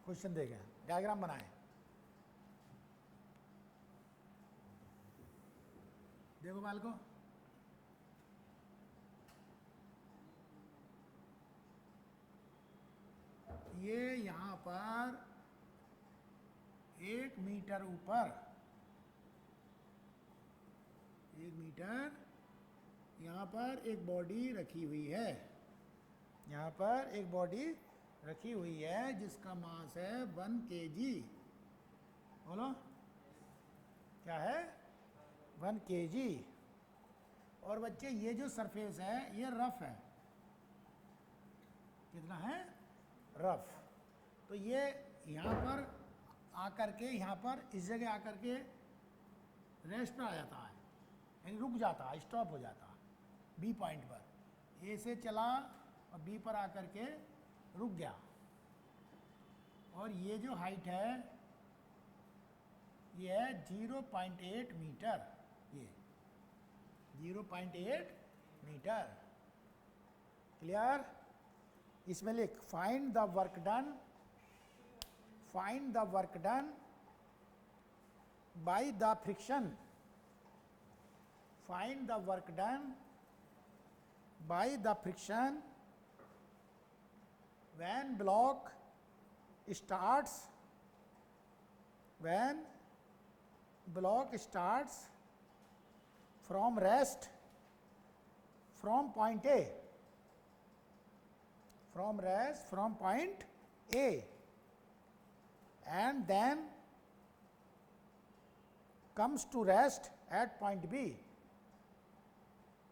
Question देखें, diagram बनाएं। देखो बालको, ये यहां पर 1 मीटर ऊपर, 1 मीटर यहां पर एक बॉडी रखी हुई है, यहां पर एक बॉडी रखी हुई है जिसका मास है 1 kg। बोलो क्या है? 1 kg। और बच्चे ये जो सरफेस है ये रफ है, कितना है? रफ। तो ये यहाँ पर आकर के, यहाँ पर इस जगह आकर के रेस्ट पर आ जाता है, यानी रुक जाता है, स्टॉप हो जाता है बी पॉइंट पर। ए से चला और बी पर आकर के रुक गया। और ये जो हाइट है ये है 0.8 मीटर, ये 0.8 मीटर। क्लियर? इसमें लिख find the work done, find the work done by the friction, find the work done by the friction when block starts, when block starts from rest, from point A, from rest from point A, and then comes to rest at point B,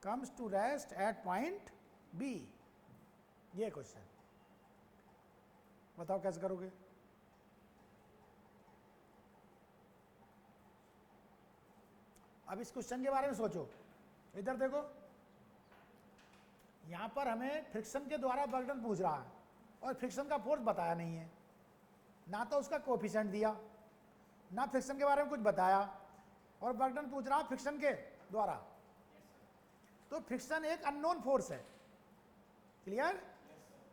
comes to rest at point B। ये question बताओ कैसे करोगे? अब इस question के बारे में सोचो। इधर देखो, यहां पर हमें फ्रिक्शन के द्वारा वर्क डन पूछ रहा है और फ्रिक्शन का फोर्स बताया नहीं है, ना तो उसका कोफिशिएंट दिया, ना फ्रिक्शन के बारे में कुछ बताया, और वर्क डन पूछ रहा है फ्रिक्शन के द्वारा। तो फ्रिक्शन एक अननोन फोर्स है। क्लियर?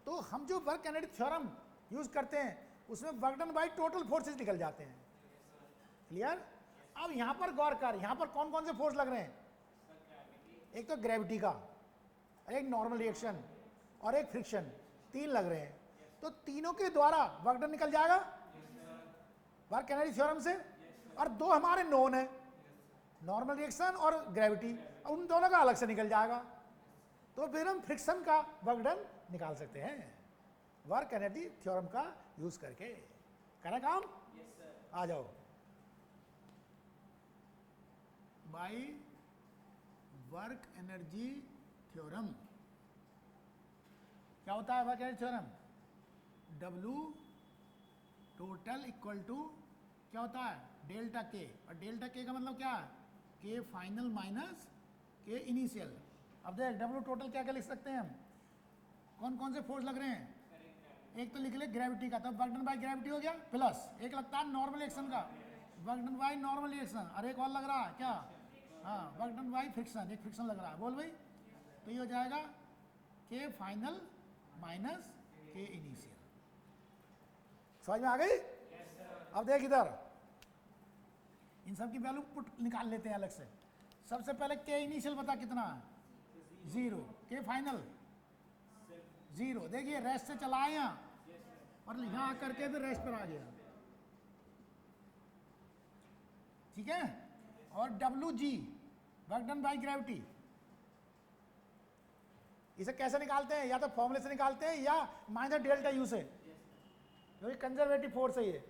तो हम जो वर्क काइनेटिक थ्योरम यूज करते हैं उसमें work done by total forces निकल जाते हैं। क्लियर? अब यहां पर गौर कर, यहां पर कौन कौन से फोर्स लग रहे हैं? एक तो ग्रेविटी का, एक नॉर्मल रिएक्शन और एक फ्रिक्शन, 3 लग रहे हैं। तो तीनों के द्वारा वर्क डन निकल जाएगा वर्क काइनेटिक थ्योरम से। और 2 हमारे नोन है, नॉर्मल रिएक्शन और ग्रेविटी, उन दोनों का अलग से निकल जाएगा। तो फिर हम फ्रिक्शन का वर्क डन निकाल सकते हैं वर्क काइनेटिक थ्योरम का यूज करके। करें काम? आ जाओ। बाय वर्क एनर्जी थ्योरम क्या होता है? Work energy theorem W total equal to क्या होता है? डेल्टा के। और डेल्टा के का मतलब क्या है? के फाइनल माइनस के इनिशियल। अब देख W टोटल क्या क्या लिख सकते हैं हम? कौन कौन से फोर्स लग रहे हैं? एक तो लिख ले ग्रेविटी का, तो वर्क डन बाय ग्रेविटी हो गया, प्लस एक लगता है नॉर्मल रिएक्शन का, work done by normal reaction, और एक और लग रहा है क्या? हाँ, वर्क डन बाय फ्रिक्शन, एक फ्रिक्शन लग रहा है। बोल भाई। तो ये हो जाएगा के फाइनल माइनस के इनिशियल। समझ में आ गई? अब देख इधर, इन सब की वैल्यू पुट निकाल लेते हैं अलग से। सबसे पहले के इनिशियल बता कितना है? 0। के फाइनल 0। देखिए रेस्ट से चला आया और यहां आकर के भी रेस्ट पर आ गया। ठीक है? और WG work done by gravity, इसे कैसे निकालते हैं? या तो फॉर्मूले से निकालते हैं या माइनस डेल्टा यू से, क्योंकि कंजर्वेटिव फोर्स है ये।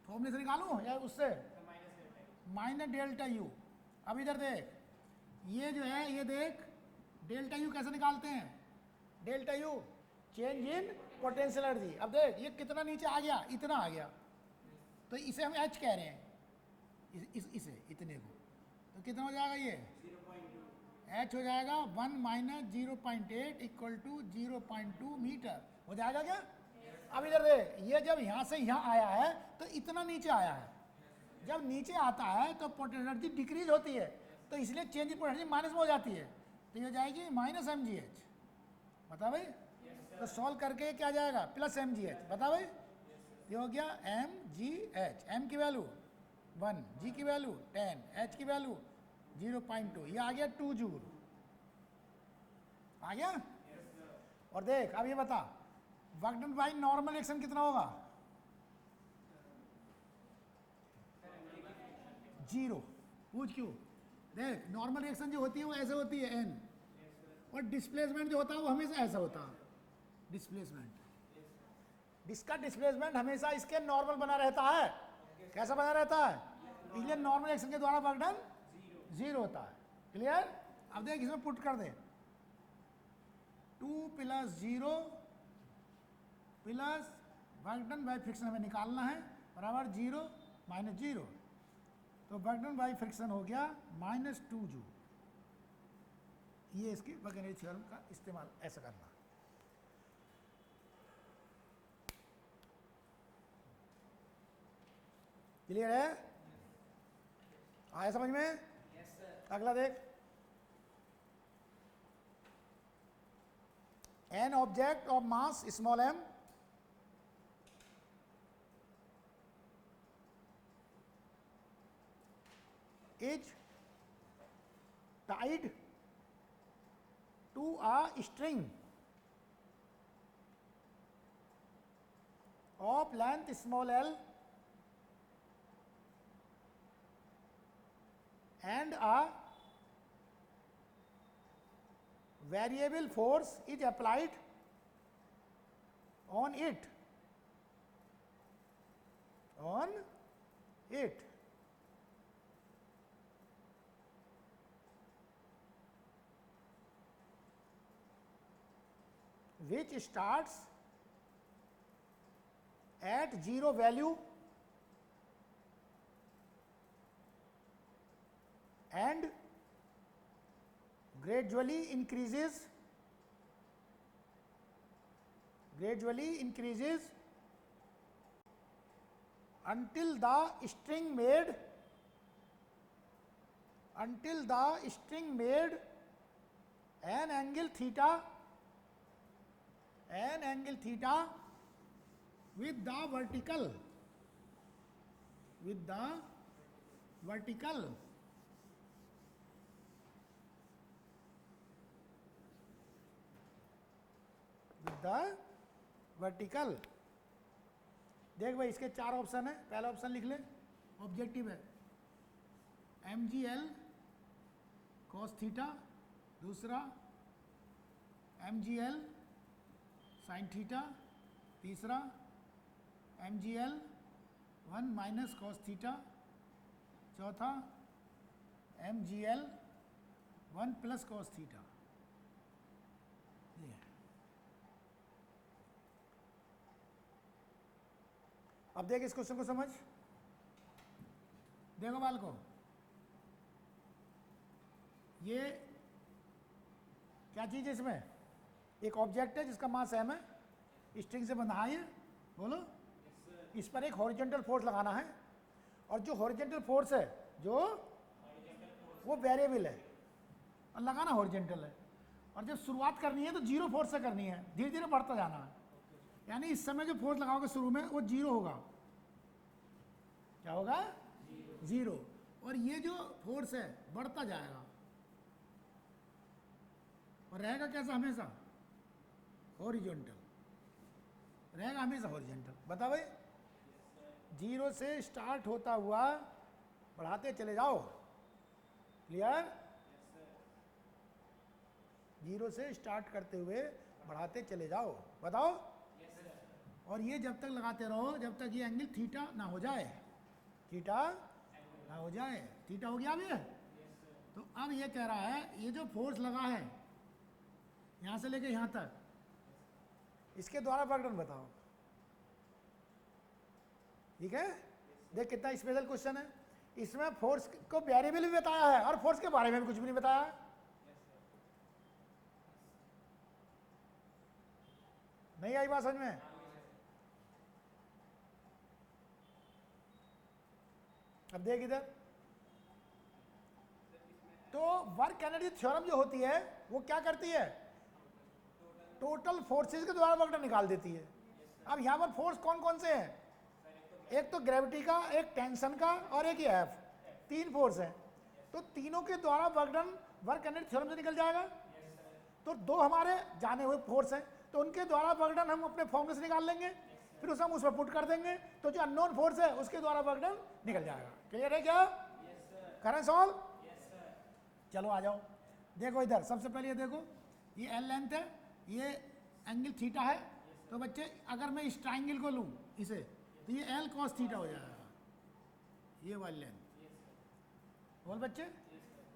फॉर्मूले से निकालूं या उससे? Minus delta U. अब इधर देख, ये जो है ये देख, डेल्टा यू कैसे निकालते हैं? Delta U change in potential energy. अब देख ये कितना नीचे आ गया? इतना आ गया, तो इसे हम H कह रहे हैं, इसे इतने को। तो कितना हो जाएगा? ये 0.2 H हो जाएगा। 1 माइनस 0.8 इक्वल टू 0.2 मीटर हो जाएगा क्या? अब इधर देख, ये जब यहां से यहां आया है तो इतना नीचे आया है। जब नीचे आता है तो पोटेंशियल एनर्जी डिक्रीज होती है, तो इसलिए चेंज इन पोटेंशियल माइनस में हो जाती है। तो ये हो जाएगी माइनस mgh। बता भाई? तो सॉल्व करके क्या जाएगा? Plus mgh। बता भाई? ये हो गया एम जी एच, एम की वैल्यू 1, जी की वैल्यू 10, एच की वैल्यू 0.2, ये आ गया 2 जूल। आ गया? और देख अब ये बता work done by normal reaction कितना होगा? 0। पूछ क्यों? देख नॉर्मल रिएक्शन जो होती है वो ऐसे होती है n, और डिस्प्लेसमेंट जो होता है वो हमेशा ऐसा होता है। डिस्प्लेसमेंट, इसका डिस्प्लेसमेंट हमेशा इसके नॉर्मल बना रहता है। कैसा बना रहता है? इसलिए नॉर्मल रिएक्शन के द्वारा वर्क डन 0 होता है। क्लियर? अब देख इसमें पुट कर दे 2 + 0 plus work done by friction हमें निकालना है बराबर 0 - 0, तो वर्क डन बाय फ्रिक्शन हो गया -2 जूल। ये इसकी वैगनरी थ्योरम का इस्तेमाल ऐसा करना। क्लियर है? आया समझ में? Yes sir. अगला देख, an object of mass small m is tied to a string of length small l and a variable force is applied on it, which starts at 0 value and gradually increases until the string made an angle theta with the vertical देख भाई इसके 4 option है। पहला option लिख ले, objective है mgl cos theta, दूसरा mgl sin theta, तीसरा mgl 1 - cos थीटा, चौथा mgl 1 + cos थीटा। अब देख इस क्वेश्चन को समझ। देखो बालको, ये क्या चीज है? इसमें एक ऑब्जेक्ट है जिसका मास m है, स्ट्रिंग से बंधा है, बोलो। इस पर एक हॉरिजॉन्टल फोर्स लगाना है, और जो हॉरिजॉन्टल फोर्स है वो वेरिएबल है और लगाना हॉरिजॉन्टल है। और जब शुरुआत करनी है तो 0 फोर्स से करनी है, धीरे धीरे बढ़ता जाना है। यानी इस समय जो फोर्स लगाओगे शुरू में वो 0 होगा। क्या होगा? 0। और ये जो फोर्स है बढ़ता जाएगा और रहेगा कैसा? हमेशा हॉरिजॉन्टल रहेगा, हमेशा हॉरिजॉन्टल। बता भाई, 0 से स्टार्ट होता हुआ बढ़ाते चले जाओ। क्लियर? 0 से स्टार्ट करते हुए बढ़ाते चले जाओ। बताओ। और ये जब तक लगाते रहो जब तक ये एंगल थीटा ना हो जाए। थीटा ना हो जाए। थीटा हो गया अब ये? तो अब ये कह रहा है ये जो फोर्स लगा है यहां से लेके यहां तक, इसके द्वारा वर्क डन बताओ। ठीक है? देख कितना स्पेशल क्वेश्चन है। इसमें फोर्स को वेरिएबल भी बताया है और फोर्स के बारे में भी कुछ भी नहीं बताया है। नहीं आई बात समझ में? अब देख इधर, तो वर्क एनर्जी थ्योरम जो होती है वो क्या करती है? टोटल फोर्सेस के द्वारा वर्क डन निकाल देती है। अब यहां पर फोर्स कौन कौन से हैं? एक तो ग्रेविटी का, एक टेंशन का और एक ये एफ, तीन फोर्स है। तो तीनों के द्वारा वर्क एनर्जी थ्योरम से निकल जाएगा। तो दो हमारे जाने हुए फोर्स हैं, तो उनके द्वारा वर्क डन हम अपने फॉर्मूले से निकाल लेंगे, फिर उसे हम उसमें पुट कर देंगे, तो जो अननोन फोर्स है उसके द्वारा वर्क डन निकल जाएगा। क्लियर है क्या? करें सॉल्व? चलो आ जाओ, देखो इधर सबसे पहले ये देखो, ये एल लेंथ है, ये एंगल थीटा है। तो बच्चे अगर मैं इस ट्राइंगल को लूं इसे, तो ये एल कॉस थीटा हो जाएगा, ये वाली लेंथ। बोल बच्चे,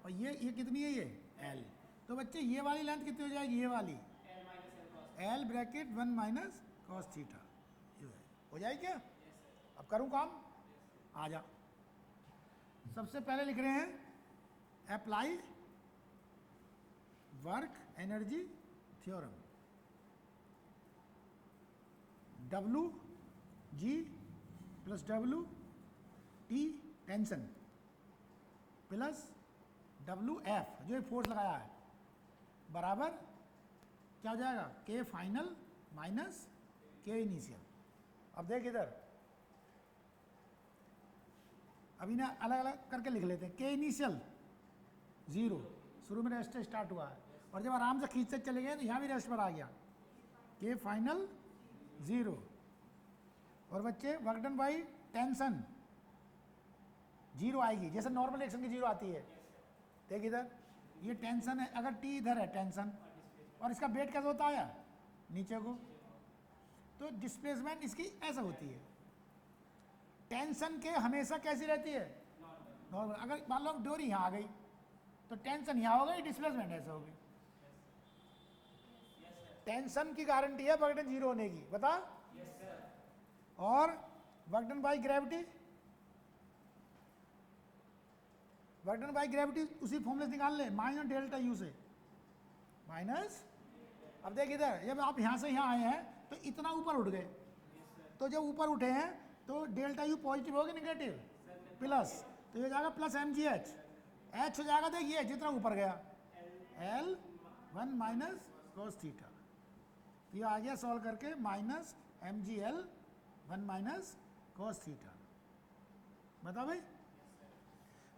और ये कितनी है, ये एल। तो बच्चे ये वाली लेंथ कितनी हो जाएगी, ये वाली L bracket 1 minus cos theta, हो जाएगी क्या? अब करूं काम, आ जा। सबसे पहले लिख रहे हैं apply work energy theorem, W G plus W T tension plus W F जो फोर्स लगाया है बराबर क्या हो जाएगा, के फाइनल माइनस के इनिशियल। अब देख इधर, अब इन्हें अलग अलग करके लिख लेते हैं। के इनिशियल 0, शुरू में रेस्ट स्टार्ट हुआ है, और जब आराम से खींचते चले गए तो यहाँ भी रेस्ट पर आ गया। के फाइनल 0, और बच्चे वर्क डन बाई टेंशन 0 आएगी, जैसे नॉर्मल एक्शन की 0 आती है। देख इधर, ये टेंशन है, अगर टी इधर है टेंशन, और इसका वेट कैसे होता है नीचे को, तो डिस्प्लेसमेंट इसकी ऐसा होती है। टेंशन के हमेशा कैसी रहती है, नॉर्मल। अगर मान लो डोरी यहाँ आ गई तो टेंशन यहाँ हो गई, डिस्प्लेसमेंट ऐसे हो गई। टेंशन की गारंटी है वर्क डन 0 होने की, बता। और work done by gravity, work done by gravity उसी फॉर्मूले से निकाल ले, माइनस डेल्टा यू से माइनस। अब देख इधर, जब आप यहाँ से यहाँ आए हैं तो इतना ऊपर उठ गए, तो जब ऊपर उठे हैं तो डेल्टा यू पॉजिटिव होगा नेगेटिव, प्लस, तो ये जाएगा plus M G H, H हो जाएगा, देखिए जितना ऊपर गया एल 1 माइनस कॉस थीटा। ये आ गया सॉल्व करके minus M G L 1 minus cos theta. बताओ भाई,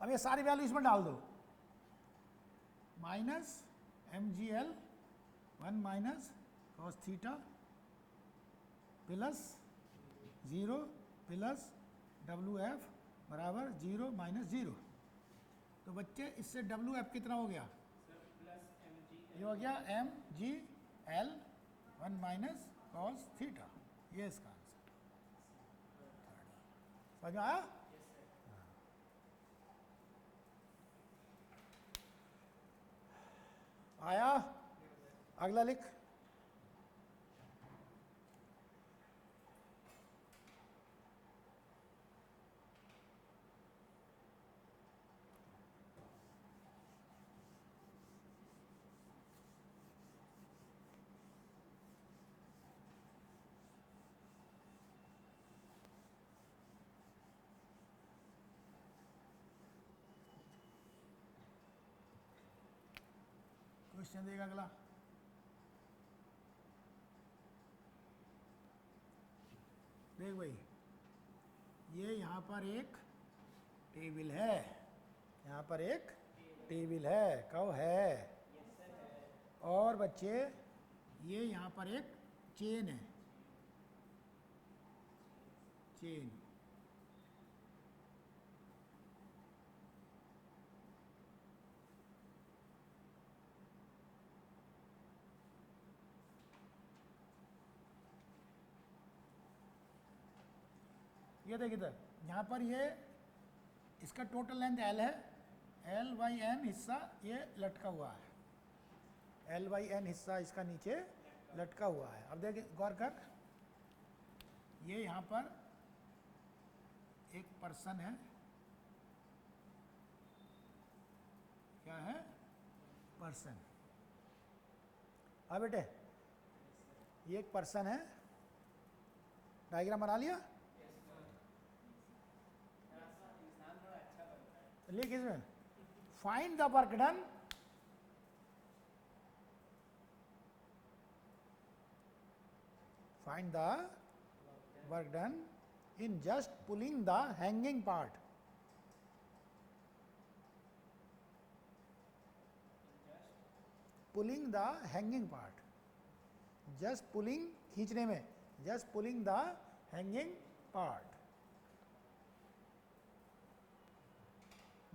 अब ये सारी वैल्यू इसमें डाल दो, minus M G L 1 minus cos theta plus 0 plus W F बराबर 0 माइनस 0। तो बच्चे इससे डब्ल्यू एफ कितना हो गया, ये हो गया M G L 1 minus cos theta, ये इसका आंसर। समझ में आया? आया? अगला लिख। क्वेश्चन देगा अगला, देख भाई, ये यहाँ पर एक टेबल है, यहाँ पर एक टेबल है, कहो है। और बच्चे ये यहाँ पर एक चेन है, चेन। ये देख इधर, यहाँ पर ये इसका टोटल लेंथ एल है, एल बाई एन हिस्सा ये लटका हुआ है, एल बाई एन हिस्सा इसका नीचे लटका हुआ है। अब देख गौर कर, ये यहाँ पर एक पर्सन है, क्या है, पर्सन। हाँ बेटे, ये एक पर्सन है, डायग्राम बना लिया, लिख इसमें, find the work done find the work done in just pulling the hanging part. Pulling the hanging part. Just pulling, खींचने में, just pulling the hanging part.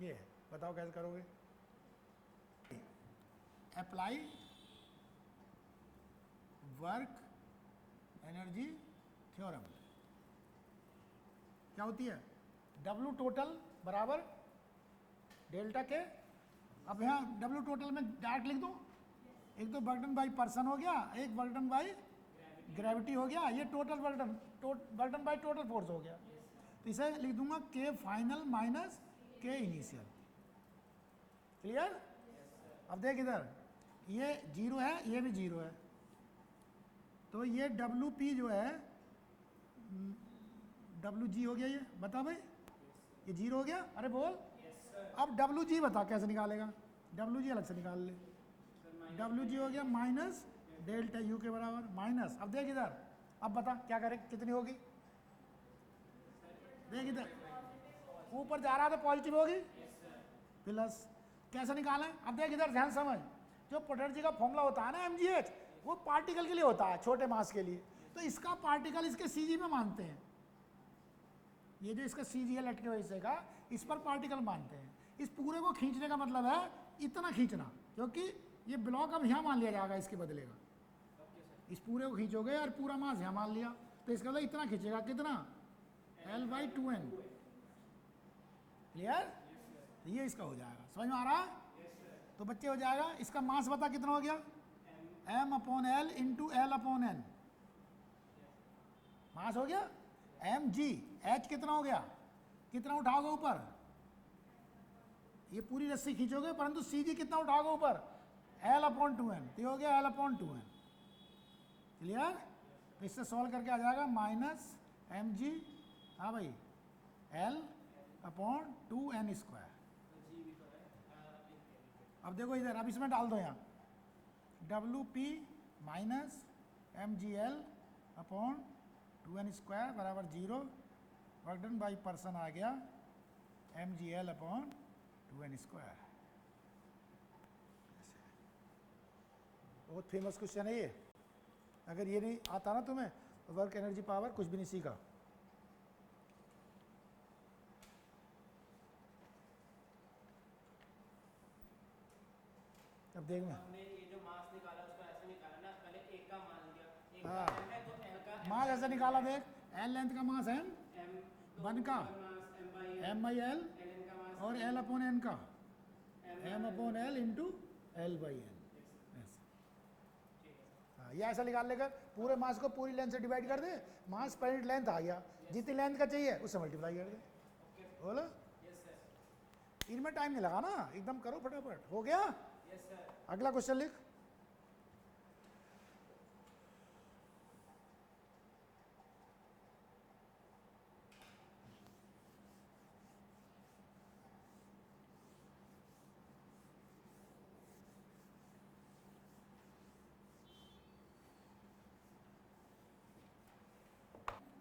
ये बताओ कैसे करोगे? Apply work energy theorem. क्या होती है? W टोटल बराबर डेल्टा के, अब यहाँ W टोटल में डायरेक्ट लिख दो, एक तो बर्डन बाई पर्सन हो गया, एक बर्डन बाई ग्रेविटी हो गया, ये total burden by total force हो गया, तो इसे लिख दूंगा K final minus K initial. Clear? अब देख इधर, ये जीरो है, ये भी जीरो है, तो ये WP जो है WG हो गया, ये बता भाई, ये जीरो हो गया, अरे बोल। अब WG बता कैसे निकालेगा? WG अलग से निकाल ले। WG हो गया माइनस डेल्टा U के बराबर, माइनस, अब देख इधर, अब बता क्या करें, कितनी होगी? देख इधर, ऊपर जा रहा है तो पॉजिटिव होगी, प्लस, कैसे निकालें? अब देख इधर, ध्यान समझ, जो पोटेंशियल का फॉर्मूला होता है ना mgh, वो पार्टिकल के लिए होता है, छोटे मास के लिए, तो इसका पार्टिकल इसके CG में मानते हैं, ये जो इसका CG है लटके हुए हिस्से का, इस पर पार्टिकल मानते हैं। इस पूरे को खींचने का मतलब है इतना खींचना, क्योंकि ये ब्लॉक अब यहाँ मान लिया जाएगा, इसके बदले का, इस पूरे को खींचोगे और पूरा मास यहाँ मान लिया, तो इसका मतलब इतना खींचेगा, कितना? L/2n। क्लियर? ये इसका हो जाएगा, समझ में आ रहा है? तो बच्चे हो जाएगा, इसका मास बता कितना हो गया? M/L इंटू L/n, मास हो गया mg। h कितना हो गया? कितना उठाओगे ऊपर? ये पूरी रस्सी खींचोगे, परंतु cg कितना उठाओगे ऊपर? L/2n, तो हो गया L/2n। क्लियर? तो इससे सॉल्व करके आ जाएगा माइनस mg, हाँ भाई, L/2n²। अब देखो इधर, अब इसमें डाल दो यहाँ WP माइनस mgl/2n² बराबर 0, वर्कडन बाई पर्सन आ गया mgl/2n²। बहुत फेमस क्वेश्चन है ये, अगर ये नहीं आता ना तुम्हें तो वर्क एनर्जी पावर कुछ भी नहीं सीखा। अब देखना, हमने ये जो मास निकाला उसको ऐसे निकाला ना, पहले एक का मान लिया, एक हाँ, का M है तो L का मास ऐसे निकाला, देख L लेंथ का मास है M, वन का M/L LN का मास और L/n का M/L इंटू L/n। हाँ, ये ऐसा निकाल लेकर पूरे मास को पूरी लेंथ से डिवाइड कर दे, मास पर यूनिट लेंथ आ गया, जितनी लेंथ का चाहिए उससे मल्टीप्लाई कर दे। बोलो, इनमें टाइम नहीं लगा ना, एकदम करो फटाफट, हो गया। अगला क्वेश्चन लिख।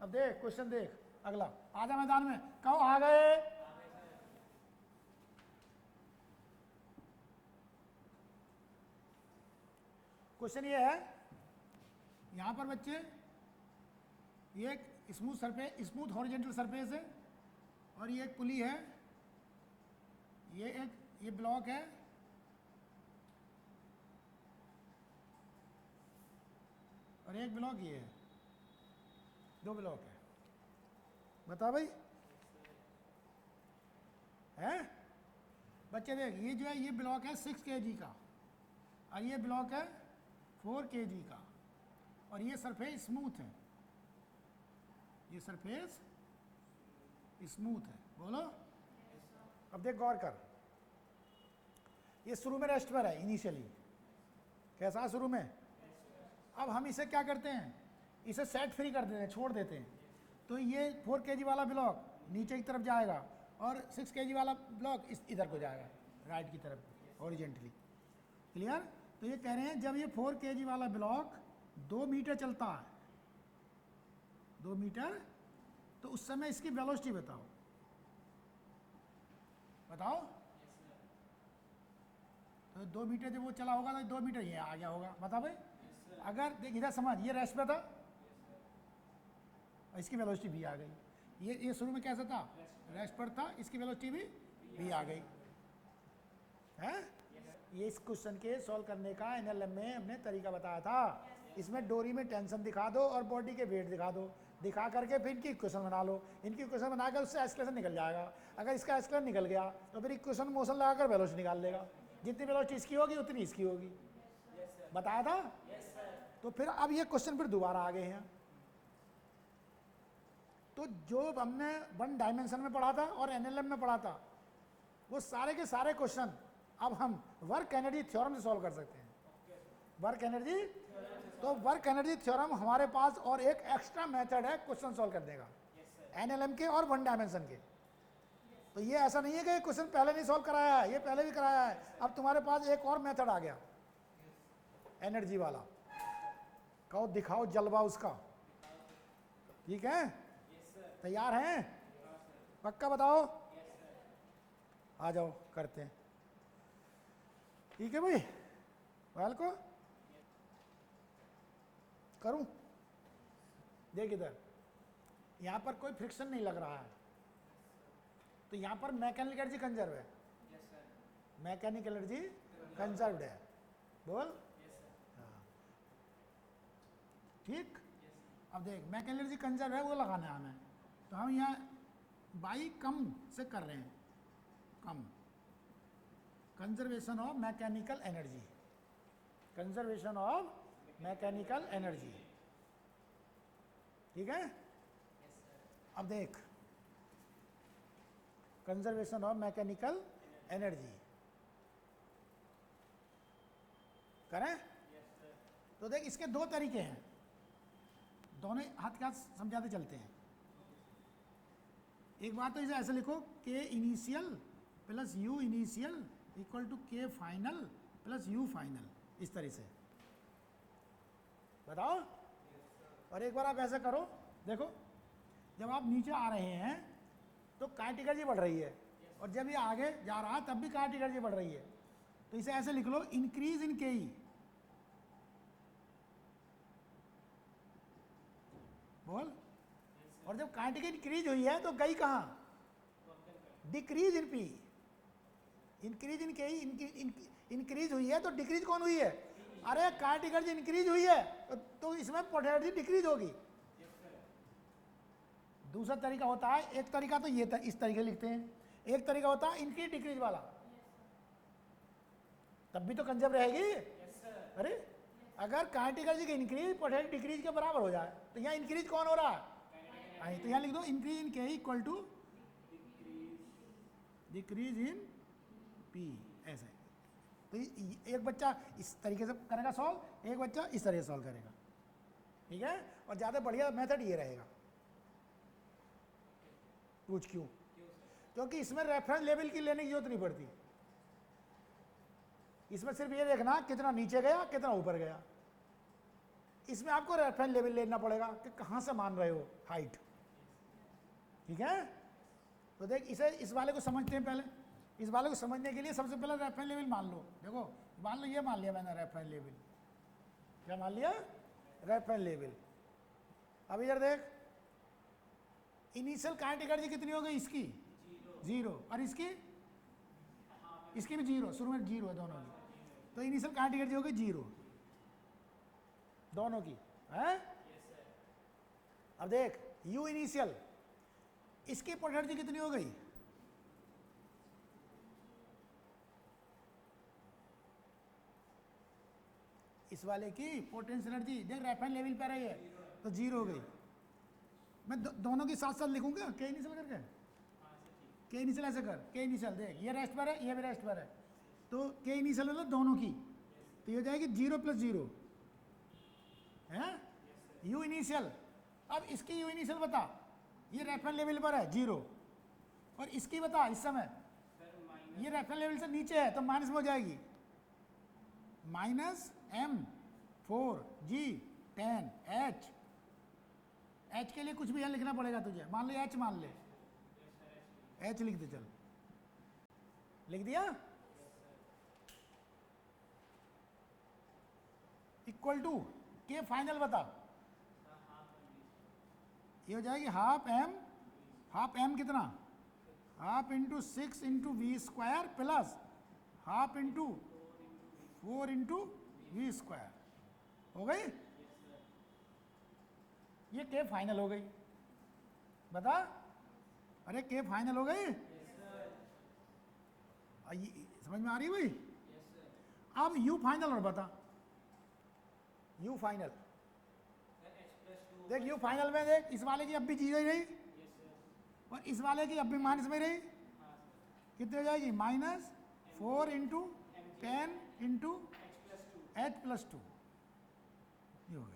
अब देख क्वेश्चन, देख अगला, आजा मैदान में, कहो आ गए। क्वेश्चन ये है, यहां पर बच्चे, ये एक smooth surface, smooth horizontal surface है, और ये एक पुली है, ये ब्लॉक है, और एक ब्लॉक ये है, दो ब्लॉक है। बता भाई, है बच्चे देख, ये जो है ये ब्लॉक है 6 kg का, और ये ब्लॉक है 4 kg का, और ये सरफेस स्मूथ है, ये सरफेस स्मूथ है। बोलो, अब देख गौर कर, ये शुरू में रेस्ट पर है इनिशियली, कैसा शुरू में, अब हम इसे क्या करते हैं, इसे सेट फ्री कर देते हैं, छोड़ देते हैं, तो ये 4 kg वाला ब्लॉक नीचे की तरफ जाएगा और 6 kg वाला ब्लॉक इधर को जाएगा, राइट की तरफ हॉरिजॉन्टली। क्लियर? तो ये कह रहे हैं जब ये 4 kg वाला ब्लॉक 2 मीटर चलता है, 2 मीटर, तो उस समय इसकी वेलोसिटी बताओ, बताओ। तो 2 मीटर जब वो चला होगा तो 2 मीटर ये आ गया होगा, बता भाई। अगर देख इधर समझ, ये रेस्ट पे था और इसकी वेलोसिटी भी आ गई। ये शुरू में कैसा था, रेस्ट पर था, इसकी वेलोसिटी भी आ गई है। ये इस क्वेश्चन के सॉल्व करने का एनएलएम में हमने तरीका बताया था। इसमें डोरी में टेंशन दिखा दो और बॉडी के वेट दिखा दो, दिखा करके फिर इनकी इक्वेशन बना लो। इनकी इक्वेशन बनाकर उससे एक्सलेशन निकल जाएगा। अगर इसका एक्सलेशन निकल गया तो फिर इक्वेशन मोशन लगाकर वेलोसिटी निकाल लेगा। जितनी वेलोसिटी इसकी होगी उतनी इसकी होगी। बताया था। तो फिर अब ये क्वेश्चन फिर दोबारा आ गए हैं। तो जो हमने 1 डायमेंशन में पढ़ा था और एनएलएम में पढ़ा था, वो सारे के सारे क्वेश्चन अब हम वर्क एनर्जी थ्योरम से सॉल्व कर सकते हैं। वर्क एनर्जी, तो वर्क एनर्जी थ्योरम हमारे पास और एक एक्स्ट्रा मेथड है क्वेश्चन सॉल्व करने का, एनएलएम के और 1 डायमेंशन के। तो ये ऐसा नहीं है कि क्वेश्चन पहले नहीं सॉल्व कराया है, ये पहले भी कराया है। अब तुम्हारे पास एक और मेथड आ गया एनर्जी वाला। कहो दिखाओ जलवा उसका। ठीक है, तैयार हैं? पक्का बताओ। आ जाओ करते हैं। ठीक है भाई, वाल को करूं? देख इधर, यहां पर कोई फ्रिक्शन नहीं लग रहा है, तो यहां पर मैकेनिकल एनर्जी कंजर्व है। मैकेनिकल एनर्जी कंजर्व्ड है, बोल। हाँ, ठीक। अब देख मैकेनिकल एनर्जी कंजर्व है, वो लगाना है हमें। तो हम यहाँ बाई कम से कर रहे हैं, कम। Conservation of mechanical energy, conservation of mechanical energy. ठीक है। अब देख, कंजर्वेशन ऑफ मैकेनिकल एनर्जी करें। तो देख इसके 2 तरीके हैं, दोनों हाथ के हाथ समझाते चलते हैं। एक बात तो इसे ऐसे लिखो, K initial plus U initial equal to K final plus U final, इस तरह से बताओ। और एक बार आप ऐसे करो, देखो जब आप नीचे आ रहे हैं तो काइनेटिक एनर्जी बढ़ रही है, और जब ये आगे जा रहा है तब भी काइनेटिक एनर्जी बढ़ रही है। तो इसे ऐसे लिख लो, इंक्रीज इन के ई, बोल। और जब काइनेटिक इंक्रीज हुई है तो गई कहाँ, decrease in P. Increase in के ई, इंक्रीज हुई है तो डिक्रीज कौन हुई है? अरे काइनेटिक एनर्जी इंक्रीज हुई है तो इसमें पोटेंशियल डिक्रीज होगी। दूसरा तरीका होता है, एक तरीका तो ये इस तरीके लिखते हैं, एक तरीका होता है इंक्रीज डिक्रीज वाला, तब भी तो कंजर्व रहेगी। अरे अगर काइनेटिक एनर्जी की इंक्रीज पोटेंशियल डिक्रीज के बराबर हो जाए तो यहाँ इंक्रीज कौन हो रहा है? तो यहाँ लिख दो increase in K equal to decrease in P, ऐसे। तो एक बच्चा इस तरीके से करेगा सॉल्व, एक बच्चा इस तरह से सॉल्व करेगा। ठीक है, और ज़्यादा बढ़िया मेथड ये रहेगा। पूछ क्यों? क्योंकि इसमें रेफरेंस लेवल की लेने की जरूरत नहीं पड़ती। इसमें सिर्फ ये देखना कितना नीचे गया कितना ऊपर गया। इसमें आपको रेफरेंस लेवल लेना पड़ेगा कि कहाँ से मान रहे हो हाइट। ठीक है, तो देख इसे, इस वाले को समझते हैं पहले। इस वाले को समझने के लिए सबसे पहले रेफरेंस लेवल मान लो। देखो मान लो, ये मान लिया मैंने रेफरेंस लेवल। क्या मान लिया? Reference level. अब इधर देख, इनिशियल काइनेटिक एनर्जी कितनी हो गई? इसकी 0, और इसकी भी 0, शुरू में 0 है दोनों की। तो इनिशियल काइनेटिक एनर्जी हो गई 0 दोनों की है। अब देख यू इनिशियल, इसकी पोटेंशियल कितनी हो गई? इस वाले की पोटेंशियल एनर्जी देख रेफरेंस लेवल पर है, तो 0 हो गई। मैं दोनों के साथ साथ लिखूंगा, के इनिशियल करके, के इनिशियल ऐसे कर, के इनिशियल देख, ये रेस्ट पर है, ये भी रेस्ट पर है, तो के इनिशियल मतलब दोनों की, तो ये हो जाएगी 0 + 0 है यू इनिशियल। अब इसकी यू इनिशियल बता, ये रेफरेंस लेवल पर है 0, और इसकी बता इस समय, ये रेफरेंस लेवल से नीचे है तो माइनस में हो जाएगी, -m4g10h एच के लिए कुछ भी यहाँ लिखना पड़ेगा तुझे, मान ले एच, मान ले एच लिख दे, चल लिख दिया। इक्वल टू के फाइनल बता, ये हो जाएगी हाफ एम कितना, half into 6 into V square plus half into 4 into V square, हो गई। ये के फाइनल हो गई, बता, अरे के फाइनल हो गई। समझ में आ रही भाई। अब यू फाइनल और बता, यू फाइनल देख, यू फाइनल में देख, इस वाले की अब भी जीरो ही रही और इस वाले की अब भी माइनस में रही, कितनी हो जाएगी, -4 इंटू 10 इंटू h+2, ये हो गई।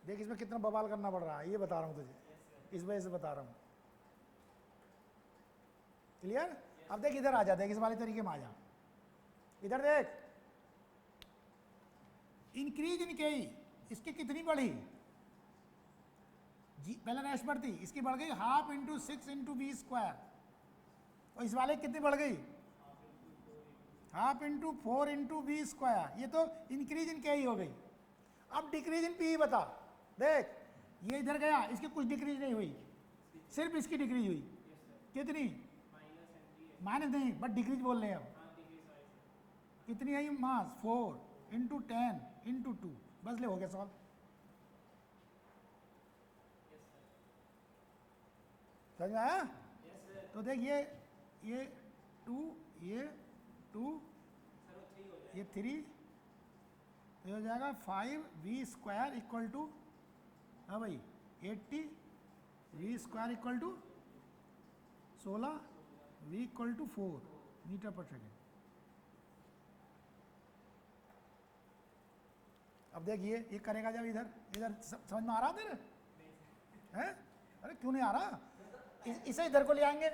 देख इसमें कितना बवाल करना पड़ रहा है, ये बता रहा हूं तुझे, इस वजह से बता रहा हूं, क्लियर। अब देख इधर आ जा, देख इस वाले तरीके में आ जा, इधर देख, इंक्रीज इन के, इसकी कितनी बढ़ी, जी पहले रेस्ट बढ़ती, इसकी बढ़ गई half into 6 into V square, और इस वाले की कितनी बढ़ गई, half into 4 into V square, ये तो इंक्रीज इन के ही हो गई। अब डिक्रीज इन पी बता, देख ये इधर गया, इसकी कुछ डिक्रीज नहीं हुई, सिर्फ इसकी डिक्रीज हुई, कितनी, माइनस नहीं बट डिक्रीज बोल रहे हैं अब, कितनी है ये, मास 4 इंटू 10 इंटू 2, बस ले हो गया सवाल। समझ में आया। तो देख ये 2, ये 2, ये 3, तो हो जाएगा 5 वी स्क्वायर इक्वल टू, हाँ भाई 80, V square equal to 16, V equal to 4 metre per second. अब देख ये करेगा जब इधर इधर, समझ में आ रहा तेरे हैं, अरे क्यों नहीं आ रहा, इसे इधर को ले आएंगे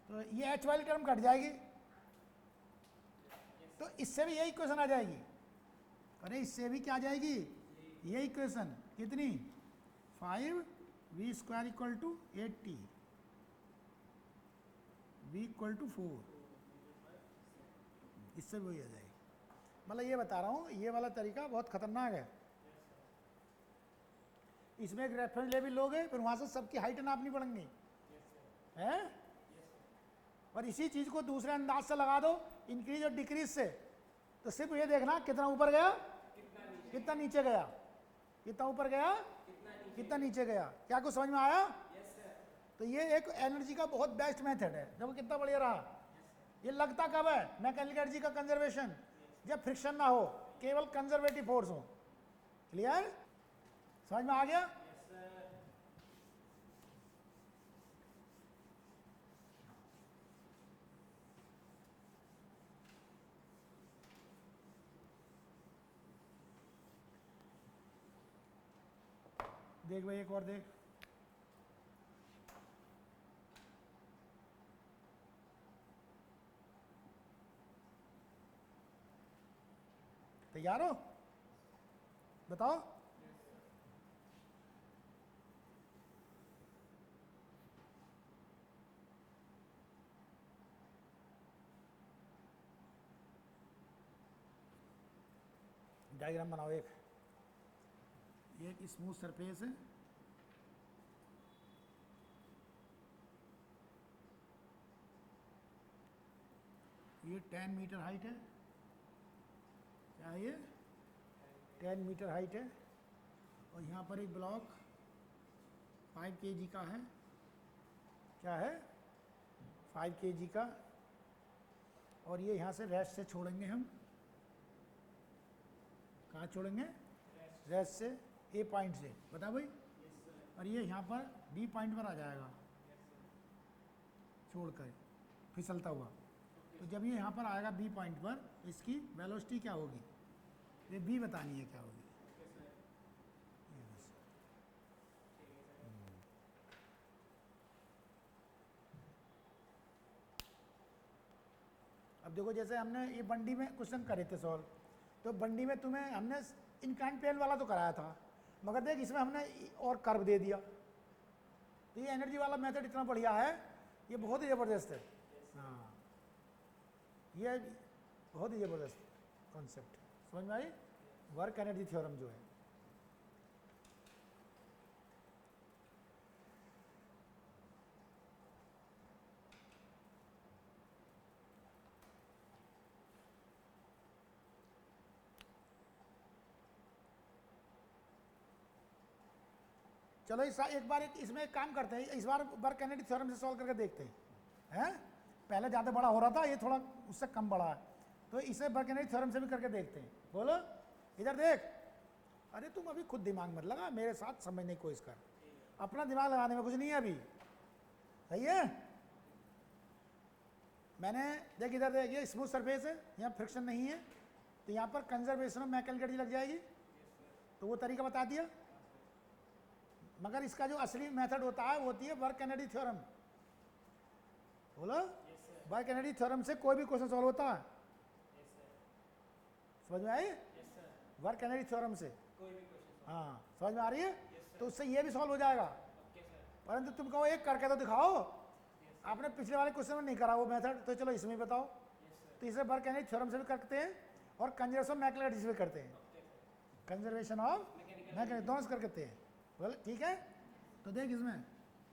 तो ये एच वाली टर्म कट जाएगी, तो इससे भी यही इक्वेशन आ जाएगी, अरे इससे भी क्या आ जाएगी, ये इक्वेशन कितनी, 5 V square equal to 80, V equal to 4, इससे भी वही आ जाएगी। मतलब ये बता रहा हूँ, ये वाला तरीका बहुत खतरनाक है, इसमें एक रेफरेंस लेवल लोगे, फिर वहाँ से सबकी हाइट नापनी पड़ेंगी, हैं, और इसी चीज़ को दूसरे अंदाज से लगा दो, इंक्रीज और डिक्रीज से, तो सिर्फ ये देखना कितना ऊपर गया, कितना नीचे गया, कितना ऊपर गया, कितना नीचे गया, क्या कुछ समझ में आया। तो ये एक एनर्जी का बहुत बेस्ट मेथड है, देखो कितना बढ़िया रहा। ये लगता कब है मैकेनिकल एनर्जी का कंजर्वेशन, जब फ्रिक्शन ना हो, केवल कंजर्वेटिव फोर्स हो। क्लियर, समझ में आ गया। देख भाई एक और देख, तैयार हो, बताओ। डायग्राम बनाओ, एक स्मूथ सरफेस है, ये 10 मीटर हाइट है, क्या है ये 10 मीटर हाइट है, और यहाँ पर एक ब्लॉक 5 kg का है, क्या है 5 kg का, और ये यहाँ से रेस्ट से छोड़ेंगे हम, कहाँ छोड़ेंगे, रेस्ट से, ए पॉइंट से, बता भाई, और ये यहाँ पर बी पॉइंट पर आ जाएगा छोड़कर फिसलता हुआ। तो जब ये यहाँ पर आएगा बी पॉइंट पर, इसकी वेलोसिटी क्या होगी, ये बी बतानी है क्या होगी। अब देखो जैसे हमने ये बंडी में क्वेश्चन करे थे सॉल्व, तो बंडी में तुम्हें हमने इनक्लाइन प्लेन वाला तो कराया था, मगर देख इसमें हमने और कर्व दे दिया। तो ये एनर्जी वाला मेथड इतना बढ़िया है, ये बहुत ही ज़बरदस्त है। हाँ, ये बहुत ही ज़बरदस्त कॉन्सेप्ट, समझ में आई? वर्क एनर्जी थ्योरम जो है। चलो एक बार इसमें एक काम करते हैं, इस बार वर्क एनर्जी थ्योरम से सॉल्व करके देखते हैं। पहले ज़्यादा बड़ा हो रहा था, ये थोड़ा उससे कम बड़ा है, तो इसे वर्क एनर्जी थ्योरम से भी करके देखते हैं। बोलो, इधर देख। अरे तुम अभी खुद दिमाग मत लगा, मेरे साथ समझने की कोशिश कर। अपना दिमाग लगाने में कुछ नहीं है अभी, सही है? मैंने देख, इधर देख, ये स्मूथ सरफेस है, यहाँ फ्रिक्शन नहीं है, तो यहाँ पर कंजर्वेशन ऑफ मैकेनिकल एनर्जी लग जाएगी, तो वो तरीका बता दिया। मगर इसका जो असली मेथड होता है वो होती है वर्क एनर्जी थ्योरम। बोलो, वर्क एनर्जी थ्योरम से कोई भी क्वेश्चन सॉल्व होता है। समझ में आई? वर्क एनर्जी थ्योरम से कोई भी क्वेश्चन। हाँ, समझ में आ रही है? तो उससे ये भी सॉल्व हो जाएगा, परंतु तुम कहो एक करके तो दिखाओ। आपने पिछले वाले क्वेश्चन में नहीं करा वो मेथड, तो चलो इसमें बताओ। तो इसे वर्क एनर्जी थ्योरम से भी करते हैं और कंजर्वेशन ऑफ मैकेनिकल एनर्जी से भी करते हैं। कंजर्वेशन ऑफ मैकेनिकल दोनों से करते हैं। बोले ठीक है? तो देख, इसमें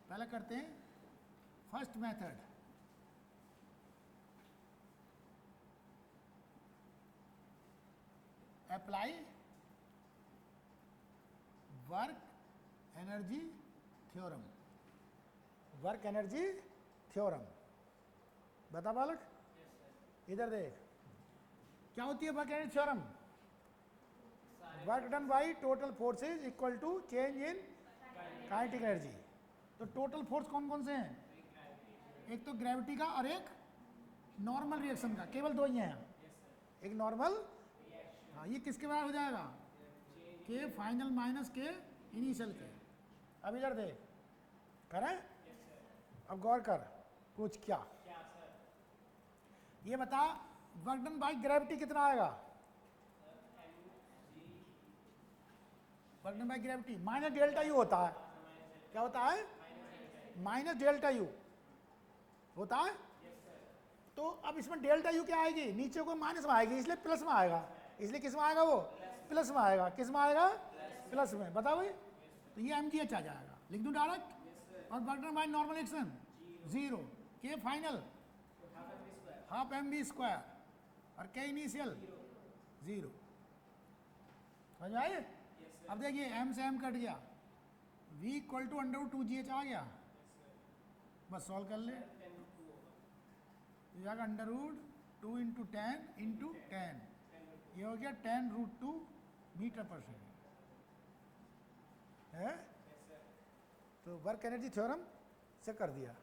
पहले करते हैं first method. Apply work energy theorem. Work energy theorem बता बालक, इधर देख क्या होती है work energy theorem. Work done by total forces equal to change in kinetic energy. तो टोटल फोर्स कौन कौन से हैं? एक तो ग्रेविटी का और एक नॉर्मल रिएक्शन का, केवल दो ही हैं। एक नॉर्मल, हाँ, ये किसके बराबर हो जाएगा? के फाइनल माइनस के इनिशियल के। अब इधर देख, करें? अब गौर कर, पूछ क्या? ये बता, वर्क डन बाई ग्रेविटी कितना आएगा? Work done by gravity minus delta U होता है। क्या होता है? माइनस डेल्टा यू होता है। तो अब इसमें डेल्टा यू क्या आएगी? नीचे को माइनस में आएगी, इसलिए प्लस में आएगा। इसलिए किस में आएगा? वो प्लस में आएगा। किस में आएगा? प्लस में। बता भाई, तो ये mgh आ जाएगा, लिख दूं डायरेक्ट। और work done by normal action 0, के फाइनल हाफ mv स्क्वायर और के इनिशियल 0। समझ में आई? अब देखिए, m से m कट गया, v इक्वल टू √2gh आ गया। बस सॉल्व कर ले, जाएगा √2 इंटू 10 इंटू 10, ये हो गया 10√2 मीटर पर सेकेंड है। तो वर्क एनर्जी थ्योरम से कर दिया।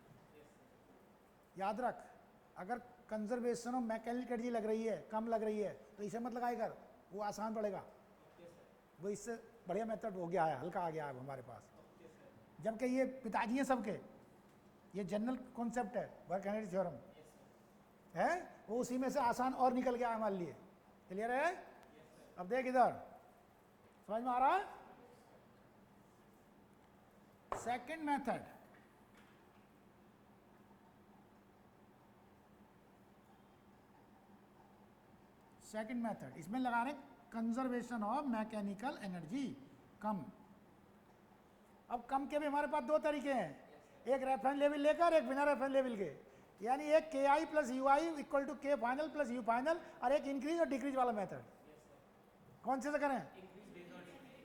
याद रख, अगर कंजर्वेशन ऑफ मैकेनिकल एनर्जी लग रही है, कम लग रही है, तो इसे मत लगाए कर, वो आसान पड़ेगा। वो इससे बढ़िया मेथड हो गया है, हल्का आ गया है हमारे पास। जबकि ये पिताजी हैं सबके, ये जनरल कॉन्सेप्ट है वर्क एनर्जी थ्योरम है, वो उसी में से आसान और निकल गया हमारे लिए। क्लियर है? अब देख इधर, समझ में आ रहा है? सेकंड मेथड, सेकंड मेथड, इसमें लगा रहे कंजर्वेशन ऑफ मैकेनिकल एनर्जी, कम। अब कम के भी हमारे पास दो तरीके हैं, एक रेफरेंस लेवल लेकर, एक बिना रेफरेंस लेवल के। यानी एक K I plus U I equal to K final plus U final, और एक इंक्रीज और डिक्रीज वाला मेथड। कौन से करें?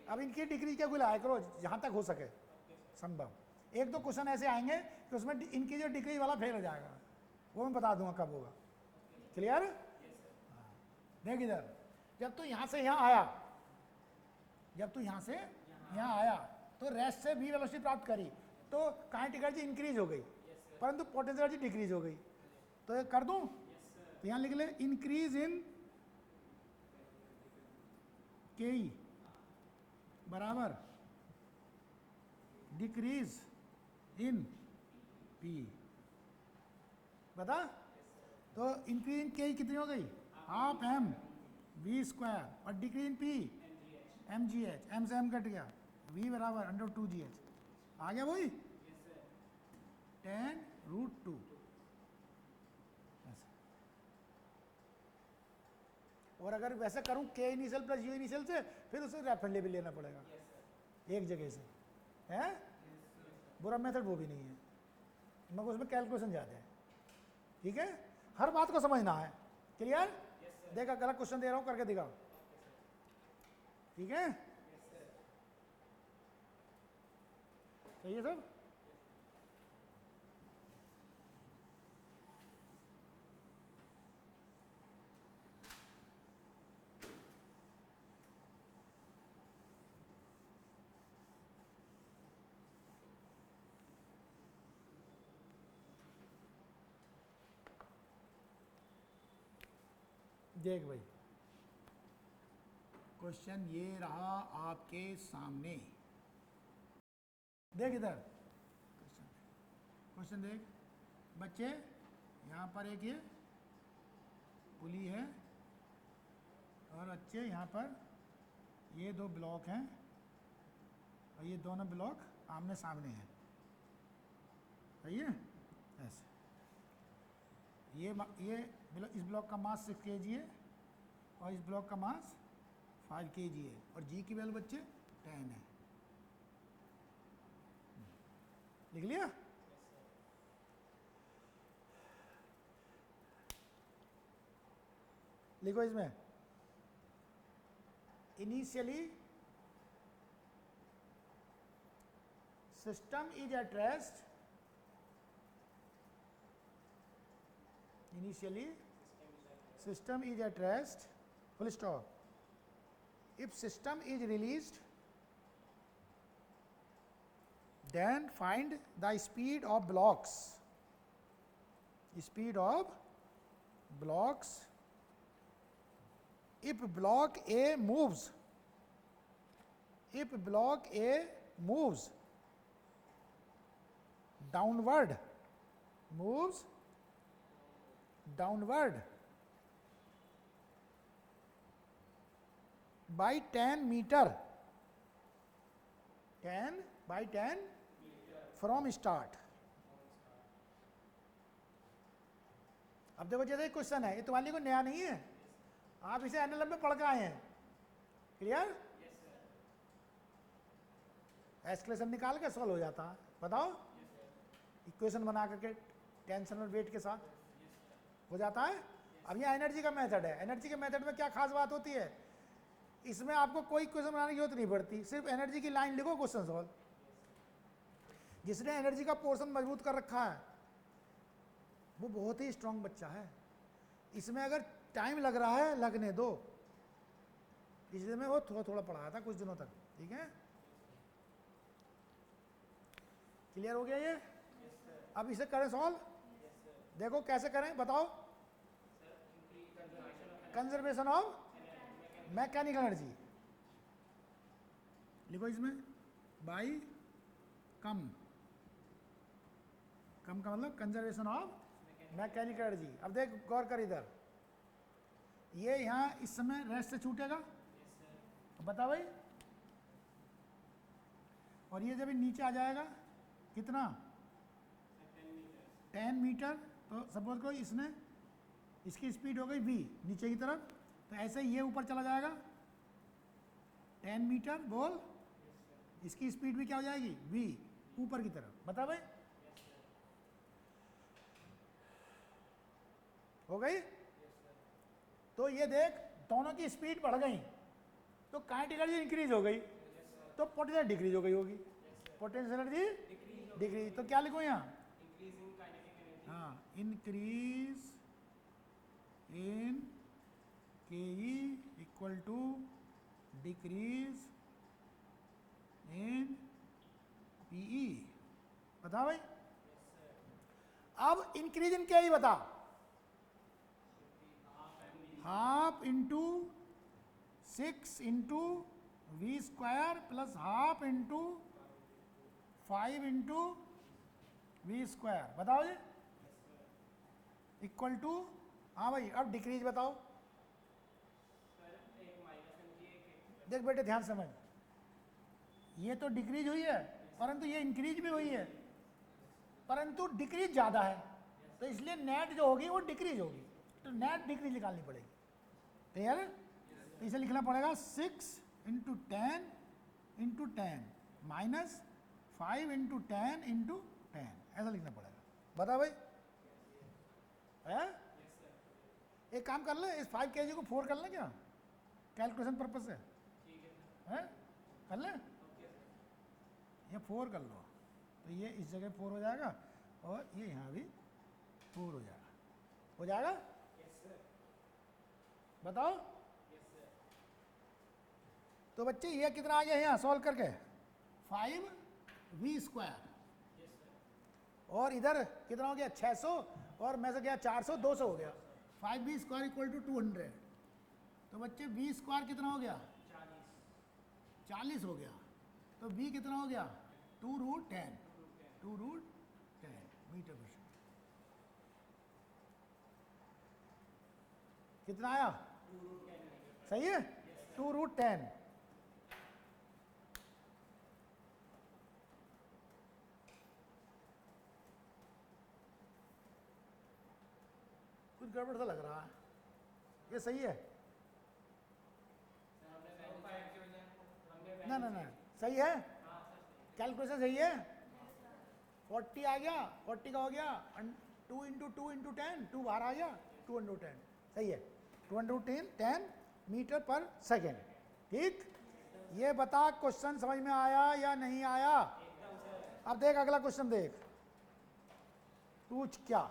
अब इनकी डिक्रीज क्या गुलाया करो जहां तक हो सके संभव। एक दो क्वेश्चन ऐसे आएंगे कि उसमें इंक्रीज और डिक्रीज वाला फेल हो जाएगा, वो मैं बता दूंगा कब होगा। क्लियर? देख इधर, जब तू यहां से यहां आया, जब तू यहां से यहां आया तो रेस्ट से भी वेलोसिटी प्राप्त करी, तो काइनेटिक एनर्जी इंक्रीज हो गई, परंतु पोटेंशियल एनर्जी डिक्रीज हो गई। तो कर दूं? तो यहां लिख ले, इंक्रीज इन के बराबर डिक्रीज इन पी। बता, तो इंक्रीज इन के कितनी हो गई? हाफ एम वी स्क्वायर और decrease in P M G H, M से एम कट गया, वी बराबर अंडर 2 जी एच आ गया वही, 10√2 ऐसे। और अगर वैसे करूं के इनिशियल प्लस यू इनिशियल से, फिर उसे रेफरेंस भी लेना पड़ेगा एक जगह से, है बुरा मेथड वो भी नहीं है, मगर उसमें कैलकुलेशन ज़्यादा है। ठीक है, हर बात को समझना है। क्लियर? देखा गलत क्वेश्चन दे रहा हूं, करके दिखाओ। ठीक है, सही है सब। देख भाई, क्वेश्चन ये रहा आपके सामने, देख इधर क्वेश्चन देख बच्चे, यहाँ पर एक ये पुली है और बच्चे यहाँ पर ये दो ब्लॉक हैं और ये दोनों ब्लॉक आमने सामने हैं, सही है ऐसे। इस ब्लॉक का मास 6 kg है और इस ब्लॉक का मास 5 kg है और जी की वैल्यू बच्चे 10 है। लिख लिया? लिखो इसमें, initially system is at rest, initially system is at rest, full stop. If system is released, then find the speed of blocks. Speed of blocks. If block A moves, downward, by 10 meter, 10 by 10 from start. अब देखो, जैसे question है, ये तुम्हारे लिए कोई नया नहीं है, आप इसे एनएलएम में पढ़ के आए हैं। क्लियर? एस्केलेशन निकाल के सॉल्व हो जाता है। बताओ, इक्वेशन बना करके टेंशन और वेट के साथ हो जाता है। अब यह एनर्जी का मेथड है। एनर्जी के मेथड में क्या खास बात होती है, इसमें आपको कोई क्वेश्चन बनाने की जरूरत नहीं पड़ती, सिर्फ एनर्जी की लाइन लिखो, क्वेश्चन सॉल्व। जिसने एनर्जी का पोर्शन मजबूत कर रखा है वो बहुत ही स्ट्रांग बच्चा है। इसमें अगर टाइम लग रहा है, लगने दो। इसलिए मैं वो थोड़ा थोड़ा पढ़ाया था कुछ दिनों तक। ठीक है, क्लियर हो गया ये? अब इसे करें सॉल्व। देखो कैसे करें, बताओ। कंजर्वेशन ऑफ मैकेनिकल एनर्जी लिखो इसमें, बाई कम का मतलब कंजर्वेशन ऑफ मैकेनिकल एनर्जी। अब देख गौर कर इधर, ये यहाँ इस समय रेस्ट से छूटेगा, बता भाई, और ये जब नीचे आ जाएगा कितना, 10 मीटर, तो सपोज करो इसने, इसकी स्पीड हो गई v नीचे की तरफ, तो ऐसे ये ऊपर चला जाएगा 10 मीटर, बोल, इसकी स्पीड भी क्या हो जाएगी, v ऊपर की तरफ। बता भाई, हो गई? तो ये देख, दोनों की स्पीड बढ़ गई तो काइनेटिक एनर्जी इंक्रीज हो गई, तो पोटेंशियल डिक्रीज हो गई होगी। पोटेंशियल एनर्जी डिक्रीज, तो क्या लिखो यहाँ, हाँ, increase in K equal to decrease in PE. बता भाई, अब इंक्रीज इन के बता, half into 6 into V square plus half into 5 into V square. बताओ जी, इक्वल टू, हाँ भाई, अब डिक्रीज बताओ। देख बेटे ध्यान समझ, ये तो डिक्रीज हुई है परंतु ये इंक्रीज भी हुई है, परंतु डिक्रीज ज़्यादा है, तो इसलिए नेट जो होगी वो डिक्रीज होगी, तो नेट डिक्रीज निकालनी पड़ेगी। क्लियर है? तो इसे लिखना पड़ेगा 6 × 10 × 10 माइनस 5 × 10 × 10, ऐसा लिखना पड़ेगा। बता भाई, है? एक काम कर ले, इस 5 kg को 4 कर ले क्या, कैलकुलेशन पर्पज से, है? कर ले, ये 4 कर लो, तो ये इस जगह 4 हो जाएगा और ये यहाँ भी 4 हो जाएगा। हो जाएगा? बताओ। तो बच्चे ये कितना आ गया यहाँ सॉल्व करके, 5v², और इधर कितना हो गया 600, और मैं से गया 400, 200 हो गया, 5v² = 200। तो बच्चे v² कितना हो गया, 40 हो गया, तो v कितना हो गया 2√10 मीटर पर सेकंड। कितना आया, सही है, 2√10। कुछ गड़बड़ सा लग रहा है, ये सही है? ना ना ना, सही है, कैलकुलेशन सही है। 40 आ गया, 40 का हो गया 2 × 2 × 10, 2 बाहर आ गया, 210, सही है, 210 मीटर पर सेकेंड। ठीक, ये बता क्वेश्चन समझ में आया या नहीं आया? अब देख अगला क्वेश्चन देख, पूछ क्या।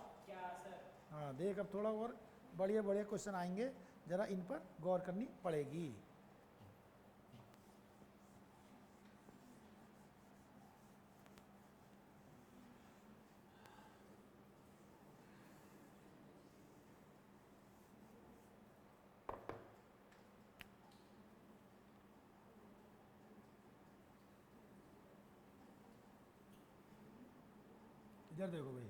हाँ देख, अब थोड़ा और बढ़िया बढ़िया क्वेश्चन आएंगे, जरा इन पर गौर करनी पड़ेगी। इधर देखो भाई,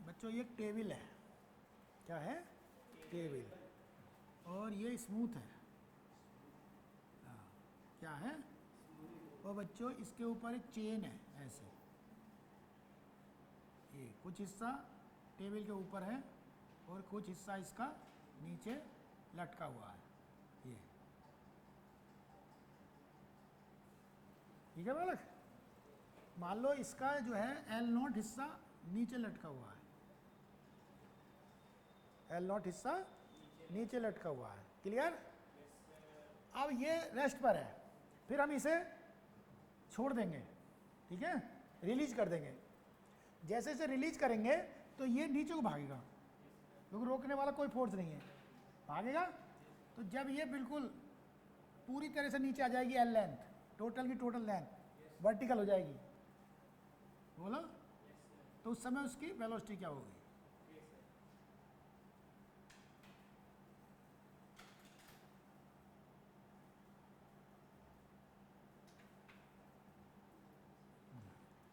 बच्चों ये टेबल है, क्या है, टेबल, और ये स्मूथ है, हाँ, क्या है, और बच्चों इसके ऊपर एक चेन है ऐसे, ये कुछ हिस्सा टेबल के ऊपर है और कुछ हिस्सा इसका नीचे लटका हुआ है, ये ठीक है बालक। मान लो इसका जो है L0 हिस्सा नीचे लटका हुआ है, L0 हिस्सा नीचे लटका हुआ है, क्लियर। अब ये रेस्ट पर है, फिर हम इसे छोड़ देंगे, ठीक है, रिलीज कर देंगे। जैसे जैसे रिलीज करेंगे तो ये नीचे को भागेगा, क्योंकि रोकने वाला कोई फोर्स नहीं है, भागेगा। तो जब ये बिल्कुल पूरी तरह से नीचे आ जाएगी, L लेंथ, टोटल की टोटल लेंथ वर्टिकल हो जाएगी, बोलो, तो उस समय उसकी वेलोसिटी क्या होगी?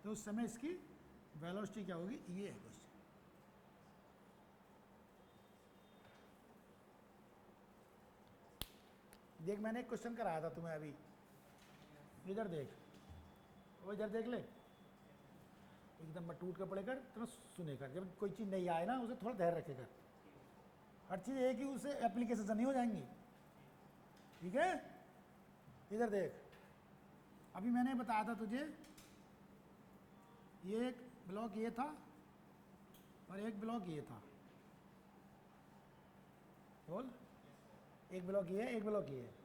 तो उस समय इसकी वेलोसिटी क्या होगी, ये है क्वेश्चन। देख मैंने एक क्वेश्चन कराया था तुम्हें अभी, इधर देख, वो इधर देख ले, एकदम मैं टूट कर पड़ेगा, तो सुने कर, जब कोई चीज़ नहीं आए ना उसे थोड़ा धैर्य रखेगा, हर चीज़ एक ही उसे एप्लीकेशन से नहीं हो जाएंगी, ठीक है। इधर देख, अभी मैंने बताया था तुझे, ये एक ब्लॉक ये था और एक ब्लॉक ये था, बोल, एक ब्लॉक ये है, एक ब्लॉक ये है।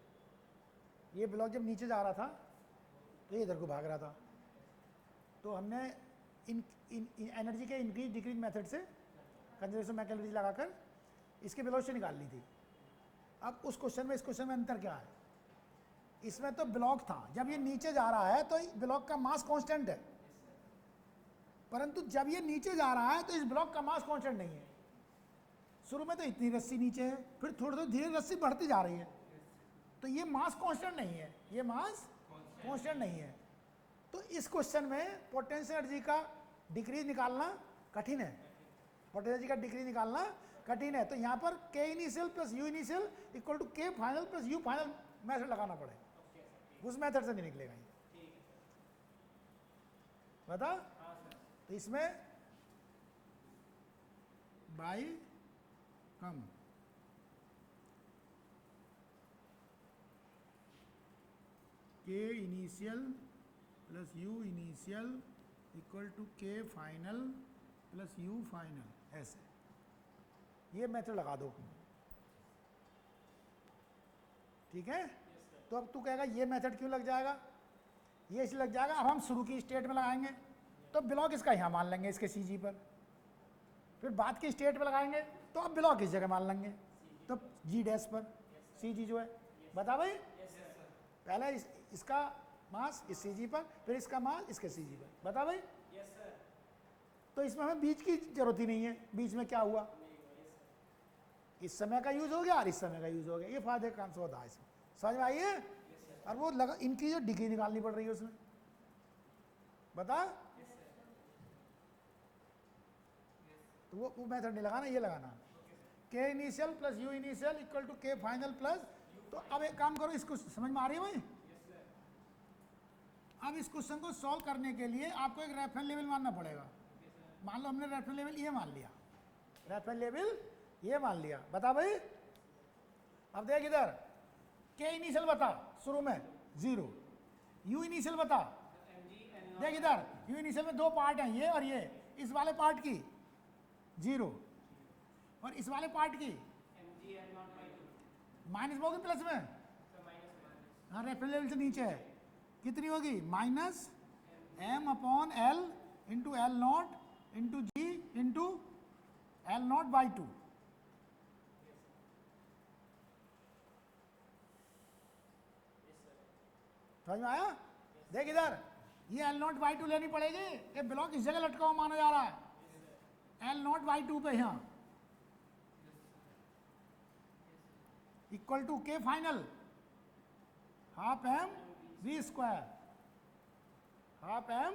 ये ब्लॉक जब नीचे जा रहा था तो ये इधर को भाग रहा था, तो हमने इन एनर्जी के इंक्रीज डिक्रीज मेथड से कंजर्वेशन मैकेनिज्म लगाकर इसकी वेलोसिटी निकाल ली थी। अब उस क्वेश्चन में इस क्वेश्चन में अंतर क्या है, इसमें तो ब्लॉक था, जब ये नीचे जा रहा है तो ब्लॉक का मास कांस्टेंट है, परंतु जब ये नीचे जा रहा है तो इस ब्लॉक का मास कांस्टेंट नहीं है। शुरू में तो इतनी रस्सी नीचे है, फिर थोड़ी थोड़ी धीरे रस्सी बढ़ती जा रही है, तो ये मास कांस्टेंट नहीं है, ये मास कांस्टेंट नहीं है। तो इस क्वेश्चन में पोटेंशियल एनर्जी का डिक्रीज निकालना कठिन है, पोटेंशियल का डिग्री निकालना कठिन है। तो यहाँ पर K initial plus U initial equal to K final plus U final method लगाना पड़ेगा, उस मेथड से नहीं निकलेगा ये। बता, तो इसमें बाई कम K initial plus U initial equal to K final plus U final, ऐसे ये मेथड लगा दो, ठीक है। तो अब तू कहेगा ये मेथड क्यों लग जाएगा, ये इसलिए लग जाएगा, अब हम शुरू की स्टेट में लगाएंगे तो ब्लॉक इसका यहाँ मान लेंगे इसके सी जी पर, फिर बाद की स्टेट में लगाएंगे तो अब ब्लॉक इस जगह मान लेंगे, तो जी डैश पर सी जी जो है। बता भाई, पहले इसका मास इस सी जी पर, फिर इसका मास इसके सी जी पर। बता भाई, तो इसमें हमें बीच की जरूरत ही नहीं है, बीच में क्या हुआ, इस समय का यूज हो गया और इस समय का यूज हो गया, ये फायदे का होता है इसमें। समझ में आई है? और वो लगा, इनकी जो डिग्री निकालनी पड़ रही है उसमें। बता, तो वो मेथड नहीं लगाना, ये लगाना, K initial plus U initial equal to K final plus. तो अब एक काम करो, इसको समझ में आ रही है भाई? अब इस क्वेश्चन को सॉल्व करने के लिए आपको एक रेफरेंस लेवल मानना पड़ेगा। मान लो हमने रेफरेंस लेवल ये मान लिया, रेफरेंस लेवल ये मान लिया। बता भाई, अब देख इधर, के इनिशियल बता शुरू में 0, यू इनिशियल बता, देख इधर यू इनिशियल में दो पार्ट हैं, ये और ये, इस वाले पार्ट की 0 और इस वाले पार्ट की माइनस होगी प्लस में, हाँ रेफरेंस लेवल से नीचे है, कितनी होगी minus M upon L into L nought into G into L nought by 2। समझ में आया? देख इधर, ये एल नॉट बाई 2 लेनी पड़ेगी, ये ब्लॉक इस जगह लटका हुआ माना जा रहा है, एल नॉट बाई 2 पे यहाँ equal to K final half M V square, half M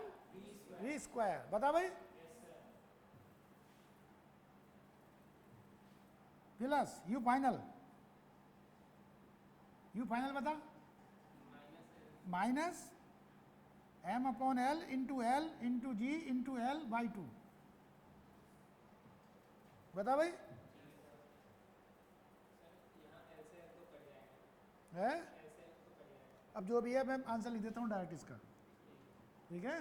V square. बता भाई, plus U final, U final बता, minus M upon L into G into L by 2। बता भाई, है? अब जो भी है मैं आंसर लिख देता हूँ डायरेक्ट इसका, ठीक है।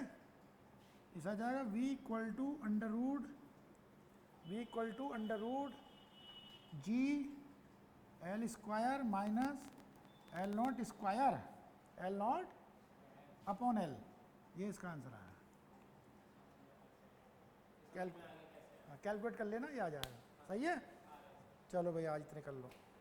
इस आ जाएगा v equal to under root G L square minus L nought square L nought upon L, ये इसका आंसर आया। कैलकुलेट कर लेना, ये आ जाएगा। सही है, चलो भैया आज इतने कर लो।